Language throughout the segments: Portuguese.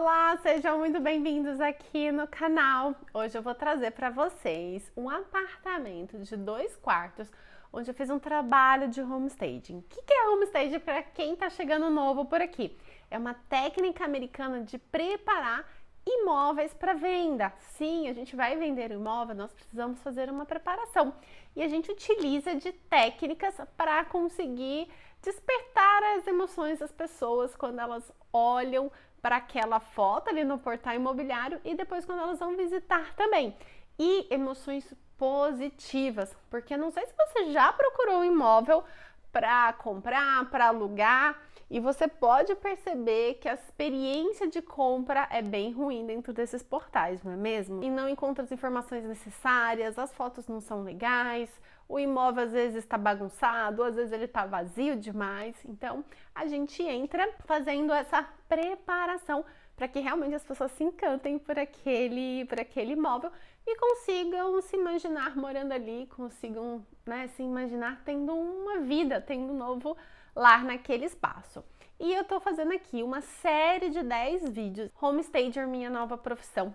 Olá, sejam muito bem-vindos aqui no canal. Hoje eu vou trazer para vocês um apartamento de 2 quartos, onde eu fiz um trabalho de homestaging. O que é homestaging para quem está chegando novo por aqui? É uma técnica americana de preparar imóveis para venda. Sim, a gente vai vender imóvel, nós precisamos fazer uma preparação. E a gente utiliza de técnicas para conseguir despertar as emoções das pessoas quando elas olham para aquela foto ali no portal imobiliário e depois quando elas vão visitar também. E emoções positivas, porque não sei se você já procurou um imóvel para comprar, para alugar, e você pode perceber que a experiência de compra é bem ruim dentro desses portais, não é mesmo? E não encontra as informações necessárias, as fotos não são legais, o imóvel às vezes está bagunçado, às vezes ele está vazio demais. Então a gente entra fazendo essa preparação para que realmente as pessoas se encantem por aquele imóvel e consigam se imaginar morando ali, consigam, né, se imaginar tendo uma vida, tendo um novo lar naquele espaço. E eu tô fazendo aqui uma série de 10 vídeos, Homestager, minha nova profissão,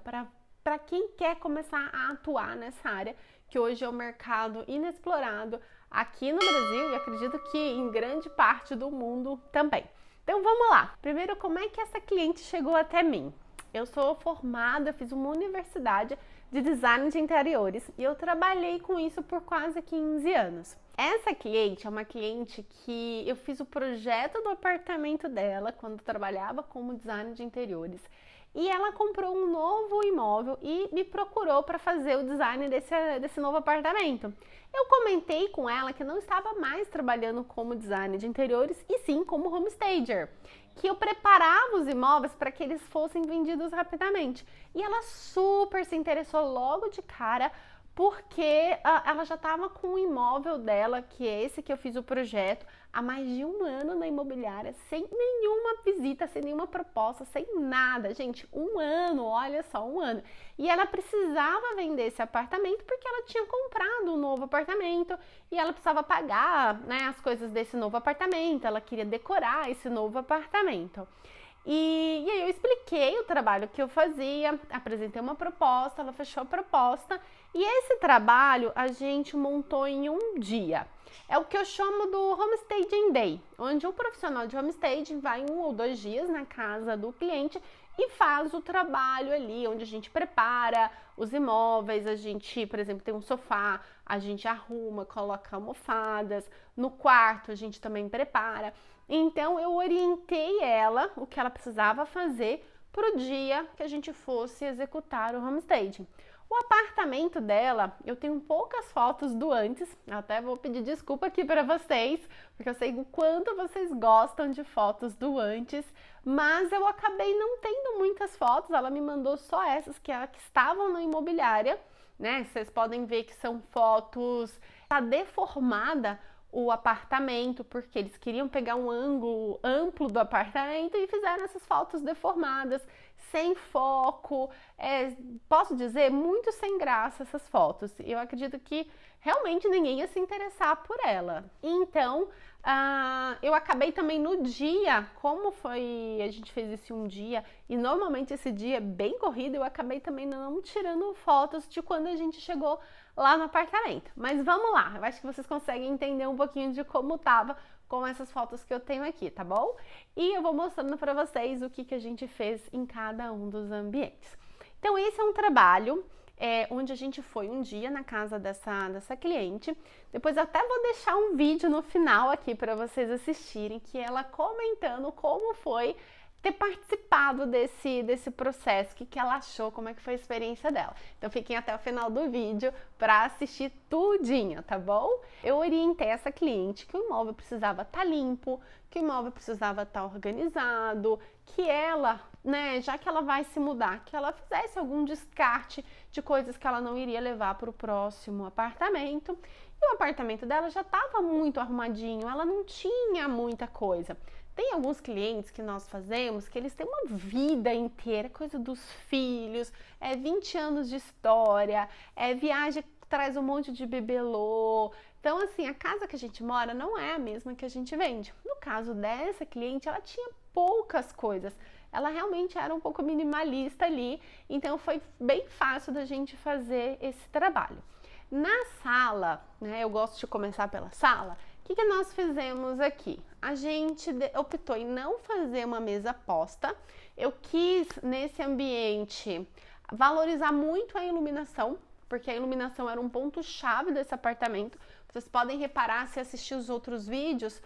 para quem quer começar a atuar nessa área, que hoje é um mercado inexplorado aqui no Brasil e acredito que em grande parte do mundo também. Então vamos lá. Primeiro, como é que essa cliente chegou até mim? Eu sou formada, fiz uma universidade de design de interiores e eu trabalhei com isso por quase 15 anos. Essa cliente é uma cliente que eu fiz o projeto do apartamento dela quando trabalhava como design de interiores. E ela comprou um novo imóvel e me procurou para fazer o design desse novo apartamento. Eu comentei com ela que não estava mais trabalhando como design de interiores e sim como homestager, que eu preparava os imóveis para que eles fossem vendidos rapidamente. E ela super se interessou logo de cara, porque ela já estava com o imóvel dela, que é esse que eu fiz o projeto, há mais de 1 ano na imobiliária, sem nenhuma visita, sem nenhuma proposta, sem nada. Gente, 1 ano, olha só, 1 ano. E ela precisava vender esse apartamento porque ela tinha comprado um novo apartamento e ela precisava pagar, né, as coisas desse novo apartamento, ela queria decorar esse novo apartamento. E aí eu expliquei o trabalho que eu fazia, apresentei uma proposta, ela fechou a proposta e esse trabalho a gente montou em um dia. É o que eu chamo do Homestaging Day, onde um profissional de homestaging vai 1 ou 2 dias na casa do cliente e faz o trabalho ali, onde a gente prepara os imóveis, a gente, por exemplo, tem um sofá, a gente arruma, coloca almofadas, no quarto a gente também prepara. Então eu orientei ela o que ela precisava fazer para o dia que a gente fosse executar o homestaging. O apartamento dela, eu tenho poucas fotos do antes, até vou pedir desculpa aqui para vocês, porque eu sei o quanto vocês gostam de fotos do antes, mas eu acabei não tendo muitas fotos, ela me mandou só essas que estavam na imobiliária, né? Vocês podem ver que são fotos, tá deformada o apartamento, porque eles queriam pegar um ângulo amplo do apartamento e fizeram essas fotos deformadas, sem foco, posso dizer, muito sem graça essas fotos. Eu acredito que realmente ninguém ia se interessar por ela. Então, eu acabei também no dia, como foi, a gente fez isso um dia, e normalmente esse dia é bem corrido, eu acabei também não tirando fotos de quando a gente chegou lá no apartamento. Mas vamos lá, eu acho que vocês conseguem entender um pouquinho de como tava com essas fotos que eu tenho aqui, tá bom? E eu vou mostrando para vocês o que a gente fez em cada um dos ambientes. Então esse é um trabalho onde a gente foi um dia na casa dessa cliente. Depois eu até vou deixar um vídeo no final aqui para vocês assistirem, que ela comentando como foi ter participado desse processo, o que ela achou, como é que foi a experiência dela. Então fiquem até o final do vídeo para assistir tudinho, tá bom? Eu orientei essa cliente que o imóvel precisava estar limpo, que o imóvel precisava estar organizado, que ela, né, já que ela vai se mudar, que ela fizesse algum descarte de coisas que ela não iria levar para o próximo apartamento. E o apartamento dela já estava muito arrumadinho, ela não tinha muita coisa. Tem alguns clientes que nós fazemos que eles têm uma vida inteira, coisa dos filhos, 20 anos de história, viagem que traz um monte de bibelô. Então, assim, a casa que a gente mora não é a mesma que a gente vende. No caso dessa cliente, ela tinha poucas coisas. ela realmente era um pouco minimalista ali, então foi bem fácil da gente fazer esse trabalho. Na sala, né, eu gosto de começar pela sala, o que nós fizemos aqui? A gente optou em não fazer uma mesa posta, eu quis nesse ambiente valorizar muito a iluminação, porque a iluminação era um ponto-chave desse apartamento. Vocês podem reparar, se assistir os outros vídeos,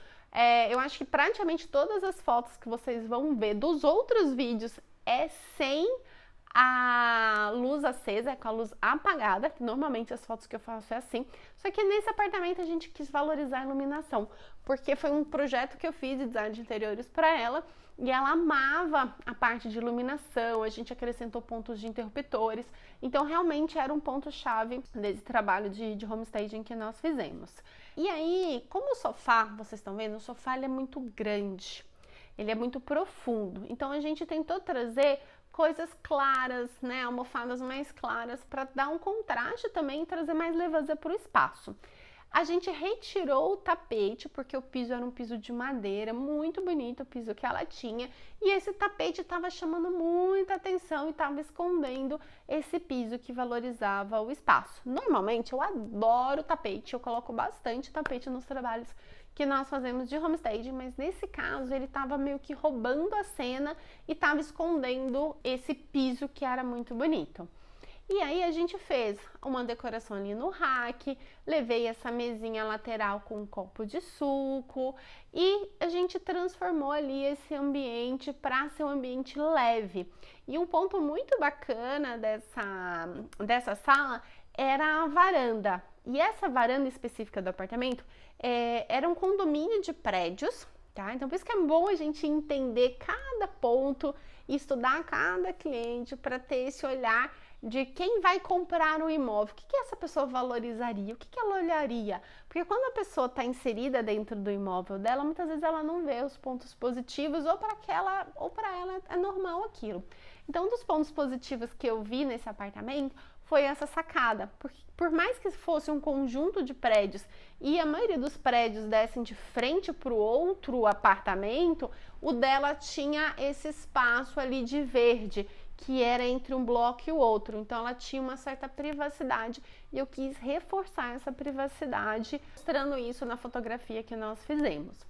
eu acho que praticamente todas as fotos que vocês vão ver dos outros vídeos é sem a luz acesa, é com a luz apagada, que normalmente as fotos que eu faço é assim. Só que nesse apartamento a gente quis valorizar a iluminação, porque foi um projeto que eu fiz de design de interiores para ela, e ela amava a parte de iluminação, a gente acrescentou pontos de interruptores, então realmente era um ponto-chave desse trabalho de homestaging que nós fizemos. E aí, como o sofá, vocês estão vendo, o sofá ele é muito grande, ele é muito profundo, então a gente tentou trazer coisas claras, né, almofadas mais claras, para dar um contraste também e trazer mais leveza para o espaço. A gente retirou o tapete, porque o piso era um piso de madeira, muito bonito o piso que ela tinha, e esse tapete estava chamando muita atenção e estava escondendo esse piso que valorizava o espaço. Normalmente eu adoro tapete, eu coloco bastante tapete nos trabalhos que nós fazemos de homestaging, mas nesse caso ele estava meio que roubando a cena e estava escondendo esse piso que era muito bonito. E aí a gente fez uma decoração ali no rack, levei essa mesinha lateral com um copo de suco e a gente transformou ali esse ambiente para ser um ambiente leve. E um ponto muito bacana dessa sala era a varanda. E essa varanda específica do apartamento era um condomínio de prédios, tá? Então por isso que é bom a gente entender cada ponto e estudar cada cliente para ter esse olhar de quem vai comprar um imóvel, o que essa pessoa valorizaria, o que ela olharia, porque quando a pessoa está inserida dentro do imóvel dela, muitas vezes ela não vê os pontos positivos ou para ela é normal aquilo. Então, um dos pontos positivos que eu vi nesse apartamento foi essa sacada, porque por mais que fosse um conjunto de prédios e a maioria dos prédios dessem de frente para o outro apartamento, o dela tinha esse espaço ali de verde, que era entre um bloco e o outro, então ela tinha uma certa privacidade e eu quis reforçar essa privacidade, mostrando isso na fotografia que nós fizemos.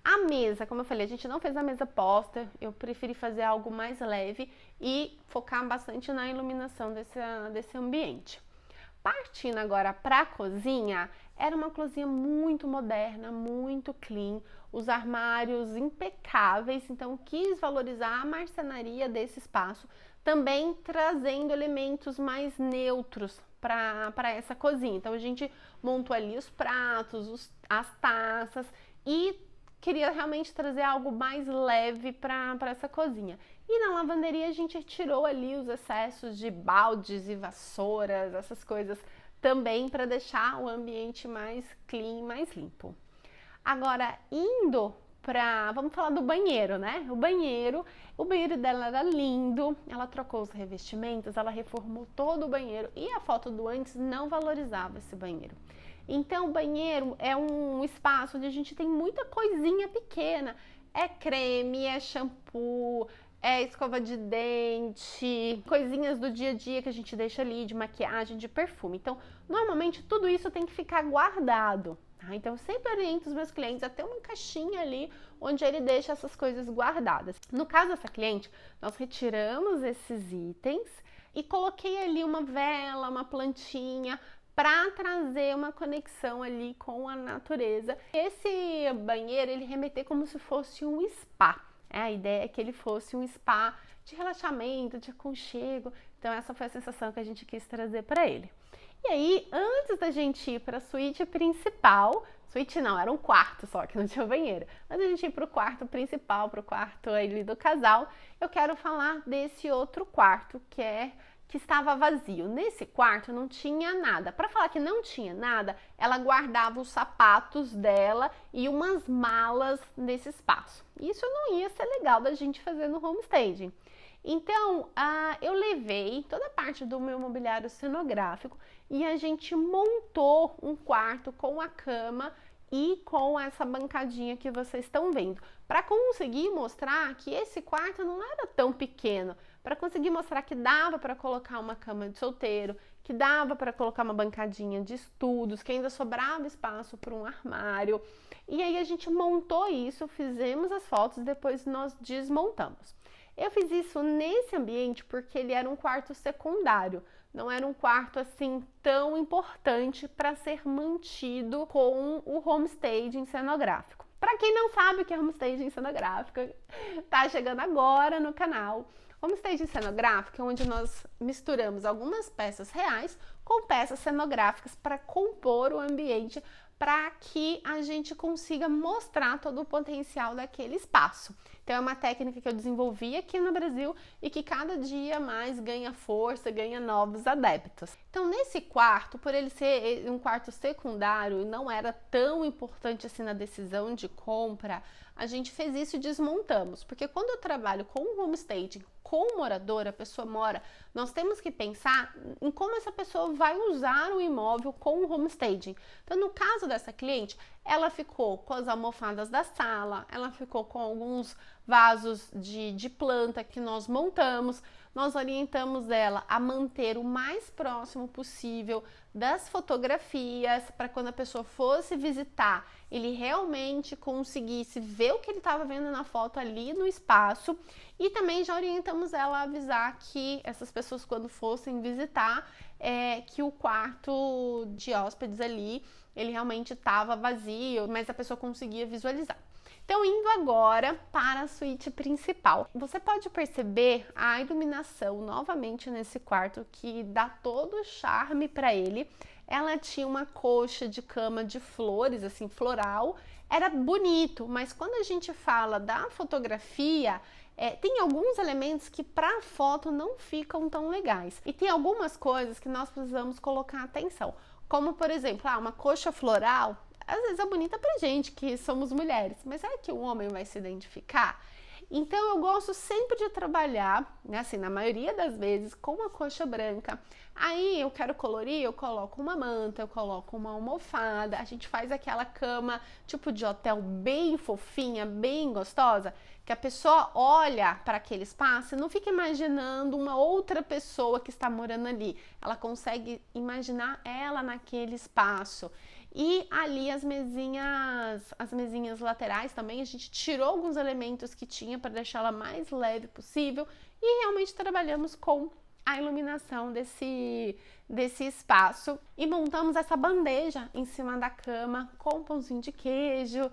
A mesa, como eu falei, a gente não fez a mesa posta, eu preferi fazer algo mais leve e focar bastante na iluminação desse ambiente. Partindo agora para a cozinha, era uma cozinha muito moderna, muito clean, os armários impecáveis, então quis valorizar a marcenaria desse espaço, também trazendo elementos mais neutros para essa cozinha. Então a gente montou ali os pratos, as taças e queria realmente trazer algo mais leve para essa cozinha. E na lavanderia a gente tirou ali os excessos de baldes e vassouras, essas coisas também para deixar o ambiente mais clean, mais limpo. Agora, vamos falar do banheiro, né? O banheiro dela era lindo, ela trocou os revestimentos, ela reformou todo o banheiro e a foto do antes não valorizava esse banheiro. Então, o banheiro é um espaço onde a gente tem muita coisinha pequena, é creme, é shampoo, é escova de dente, coisinhas do dia a dia que a gente deixa ali, de maquiagem, de perfume. Então, normalmente tudo isso tem que ficar guardado. Tá? Então, eu sempre oriento os meus clientes a ter uma caixinha ali onde ele deixa essas coisas guardadas. No caso dessa cliente, nós retiramos esses itens e coloquei ali uma vela, uma plantinha, para trazer uma conexão ali com a natureza. Esse banheiro, ele remeter como se fosse um spa. A ideia é que ele fosse um spa de relaxamento, de aconchego. Então essa foi a sensação que a gente quis trazer para ele. E aí, antes da gente ir para a suíte principal, suíte não, era um quarto só, que não tinha banheiro. Antes da gente ir para o quarto principal, para o quarto ali do casal, eu quero falar desse outro quarto que estava vazio. Nesse quarto não tinha nada. Para falar que não tinha nada, ela guardava os sapatos dela e umas malas nesse espaço. Isso não ia ser legal da gente fazer no homestaging. Então, eu levei toda a parte do meu mobiliário cenográfico e a gente montou um quarto com a cama e com essa bancadinha que vocês estão vendo, para conseguir mostrar que esse quarto não era tão pequeno, para conseguir mostrar que dava para colocar uma cama de solteiro, que dava para colocar uma bancadinha de estudos, que ainda sobrava espaço para um armário. E aí a gente montou isso, fizemos as fotos, depois nós desmontamos. Eu fiz isso nesse ambiente porque ele era um quarto secundário, não era um quarto assim tão importante para ser mantido com o homestaging cenográfico. Para quem não sabe o que é homestaging cenográfico, tá chegando agora no canal. Homestaging cenográfico é onde nós misturamos algumas peças reais com peças cenográficas para compor o ambiente, para que a gente consiga mostrar todo o potencial daquele espaço. Então é uma técnica que eu desenvolvi aqui no Brasil e que cada dia mais ganha força, ganha novos adeptos. Então nesse quarto, por ele ser um quarto secundário e não era tão importante assim na decisão de compra, a gente fez isso e desmontamos, porque quando eu trabalho com homestaging, com o morador, a pessoa mora, nós temos que pensar em como essa pessoa vai usar o imóvel com o homestaging. Então, no caso dessa cliente, ela ficou com as almofadas da sala, ela ficou com alguns vasos de planta que nós montamos, nós orientamos ela a manter o mais próximo possível das fotografias, para quando a pessoa fosse visitar, ele realmente conseguisse ver o que ele estava vendo na foto ali no espaço. E também já orientamos ela a avisar que essas pessoas, quando fossem visitar, que o quarto de hóspedes ali, ele realmente estava vazio, mas a pessoa conseguia visualizar. Então, indo agora para a suíte principal, você pode perceber a iluminação novamente nesse quarto, que dá todo o charme para ele. Ela tinha uma coxa de cama de flores, assim, floral, era bonito, mas quando a gente fala da fotografia, tem alguns elementos que para a foto não ficam tão legais. E tem algumas coisas que nós precisamos colocar atenção, como por exemplo, uma coxa floral, às vezes é bonita pra gente, que somos mulheres, mas será que o homem vai se identificar? Então eu gosto sempre de trabalhar, né, assim, na maioria das vezes, com uma coxa branca. Aí eu quero colorir, eu coloco uma manta, eu coloco uma almofada, a gente faz aquela cama tipo de hotel bem fofinha, bem gostosa, que a pessoa olha para aquele espaço e não fica imaginando uma outra pessoa que está morando ali. Ela consegue imaginar ela naquele espaço. E ali as mesinhas laterais também, a gente tirou alguns elementos que tinha para deixá-la mais leve possível e realmente trabalhamos com a iluminação desse espaço e montamos essa bandeja em cima da cama com pãozinho de queijo,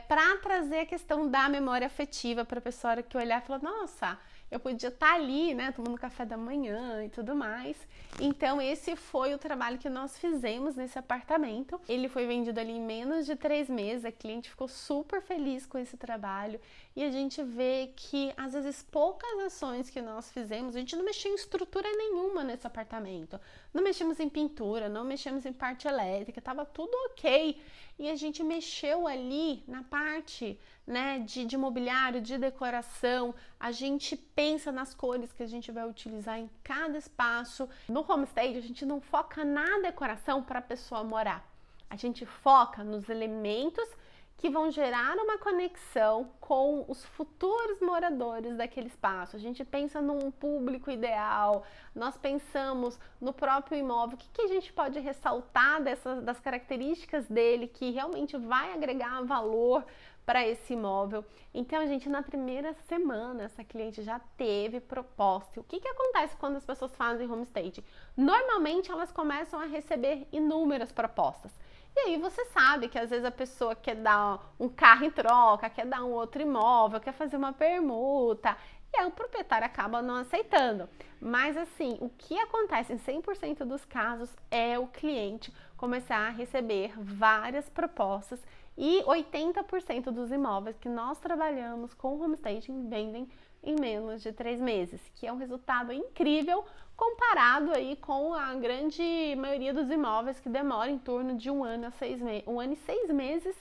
para trazer a questão da memória afetiva para a pessoa que olhar e falar, nossa, eu podia estar ali, né, tomando café da manhã e tudo mais. Então esse foi o trabalho que nós fizemos nesse apartamento. Ele foi vendido ali em menos de 3 meses, a cliente ficou super feliz com esse trabalho. E a gente vê que, às vezes, poucas ações que nós fizemos, a gente não mexeu em estrutura nenhuma nesse apartamento. Não mexemos em pintura, não mexemos em parte elétrica, tava tudo ok. E a gente mexeu ali na parte, né, de mobiliário, de decoração. A gente pensa nas cores que a gente vai utilizar em cada espaço. No homestay, a gente não foca na decoração para a pessoa morar. A gente foca nos elementos que vão gerar uma conexão com os futuros moradores daquele espaço. A gente pensa num público ideal, nós pensamos no próprio imóvel, o que a gente pode ressaltar das características dele que realmente vai agregar valor para esse imóvel. Então, gente, na primeira semana, essa cliente já teve proposta. O que acontece quando as pessoas fazem homestaging? Normalmente, elas começam a receber inúmeras propostas. E aí você sabe que às vezes a pessoa quer dar um carro em troca, quer dar um outro imóvel, quer fazer uma permuta, e aí o proprietário acaba não aceitando. Mas assim, o que acontece em 100% dos casos é o cliente começar a receber várias propostas e 80% dos imóveis que nós trabalhamos com homestaging vendem em menos de 3 meses, que é um resultado incrível comparado aí com a grande maioria dos imóveis que demoram em torno de 1 ano e 6 meses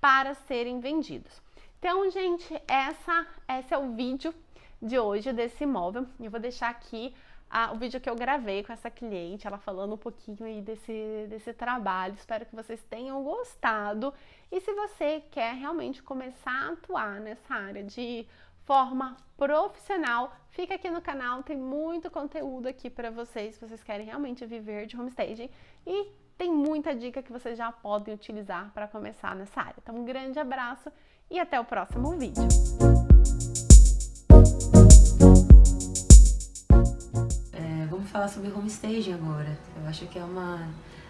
para serem vendidos. Então, gente, esse é o vídeo de hoje desse imóvel. Eu vou deixar aqui o vídeo que eu gravei com essa cliente, ela falando um pouquinho aí desse trabalho. Espero que vocês tenham gostado. E se você quer realmente começar a atuar nessa área de forma profissional, fica aqui no canal, tem muito conteúdo aqui para vocês, se vocês querem realmente viver de homestaging, e tem muita dica que vocês já podem utilizar para começar nessa área. Então, um grande abraço e até o próximo vídeo. Vamos falar sobre homestaging agora. Eu acho que é uma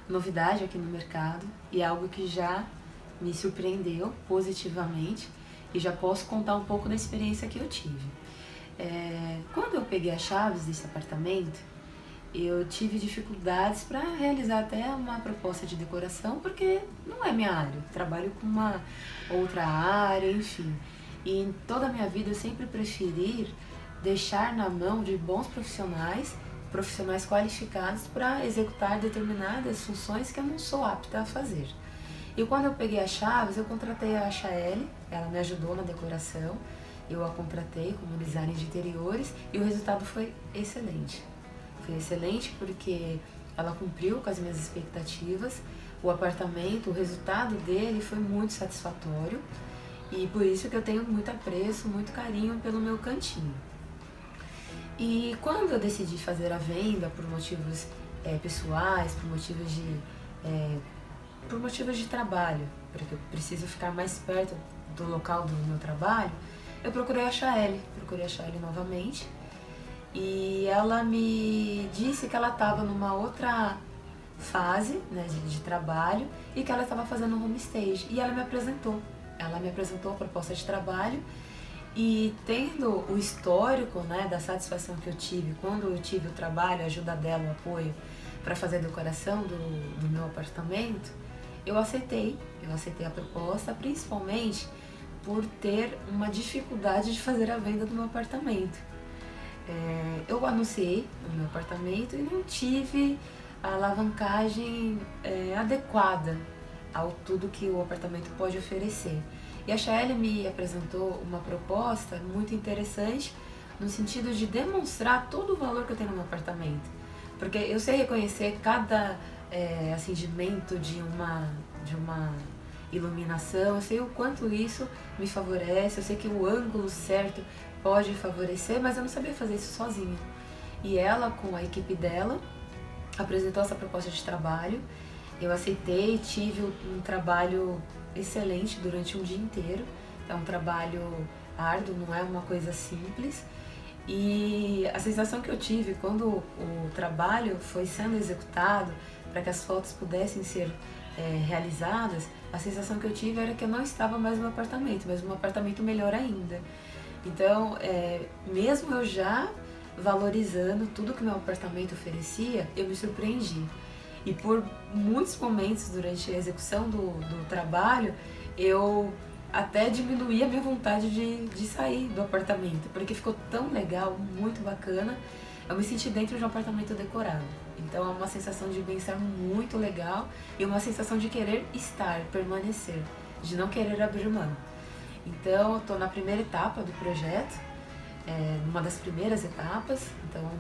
novidade aqui no mercado e é algo que já me surpreendeu positivamente e já posso contar um pouco da experiência que eu tive. Quando eu peguei as chaves desse apartamento, eu tive dificuldades para realizar até uma proposta de decoração, porque não é minha área, eu trabalho com uma outra área, enfim. E em toda a minha vida eu sempre preferi deixar na mão de bons profissionais qualificados para executar determinadas funções que eu não sou apta a fazer. E quando eu peguei as chaves, eu contratei a Chaelle, ela me ajudou na decoração, eu a contratei como designer de interiores e o resultado foi excelente. Foi excelente porque ela cumpriu com as minhas expectativas, o apartamento, o resultado dele foi muito satisfatório e por isso que eu tenho muito apreço, muito carinho pelo meu cantinho. E quando eu decidi fazer a venda por motivos pessoais, por motivos de trabalho, porque eu preciso ficar mais perto do local do meu trabalho, eu procurei a Chaelle novamente e ela me disse que ela estava numa outra fase, né, de trabalho e que ela estava fazendo um homestage e ela me apresentou a proposta de trabalho. E tendo o histórico, né, da satisfação que eu tive quando eu tive o trabalho, a ajuda dela, o apoio para fazer a decoração do meu apartamento, eu aceitei a proposta, principalmente por ter uma dificuldade de fazer a venda do meu apartamento. Eu anunciei o meu apartamento e não tive a alavancagem adequada ao tudo que o apartamento pode oferecer. E a Chaelle me apresentou uma proposta muito interessante no sentido de demonstrar todo o valor que eu tenho no meu apartamento. Porque eu sei reconhecer cada acendimento de uma iluminação, eu sei o quanto isso me favorece, eu sei que o ângulo certo pode favorecer, mas eu não sabia fazer isso sozinha. E ela, com a equipe dela, apresentou essa proposta de trabalho, eu aceitei, tive um trabalho excelente durante um dia inteiro. É um trabalho árduo, não é uma coisa simples. E a sensação que eu tive quando o trabalho foi sendo executado para que as fotos pudessem ser realizadas, a sensação que eu tive era que eu não estava mais no meu apartamento, mas num apartamento melhor ainda. Então, mesmo eu já valorizando tudo que meu apartamento oferecia, eu me surpreendi. E por muitos momentos durante a execução do trabalho, eu até diminuí a minha vontade de sair do apartamento, porque ficou tão legal, muito bacana. Eu me senti dentro de um apartamento decorado. Então é uma sensação de bem-estar muito legal e uma sensação de querer estar, permanecer, de não querer abrir mão. Então eu estou na primeira etapa do projeto, numa das primeiras etapas. Então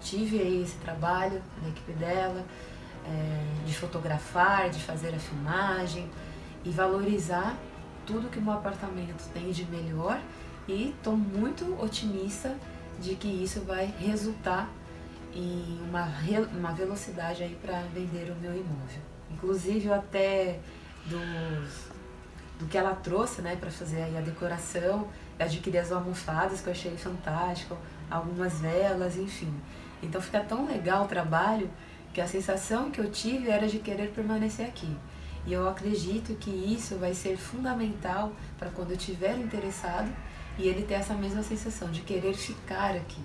tive aí esse trabalho da equipe dela, de fotografar, de fazer a filmagem e valorizar tudo que o meu apartamento tem de melhor, e estou muito otimista de que isso vai resultar em uma velocidade aí para vender o meu imóvel. Inclusive até do que ela trouxe, né, para fazer aí a decoração, adquirir as almofadas que eu achei fantástico, algumas velas, enfim. Então fica tão legal o trabalho que a sensação que eu tive era de querer permanecer aqui. E eu acredito que isso vai ser fundamental para quando eu estiver interessado e ele ter essa mesma sensação de querer ficar aqui.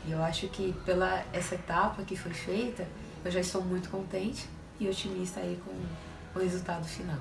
E eu acho que pela essa etapa que foi feita, eu já estou muito contente e otimista aí com o resultado final.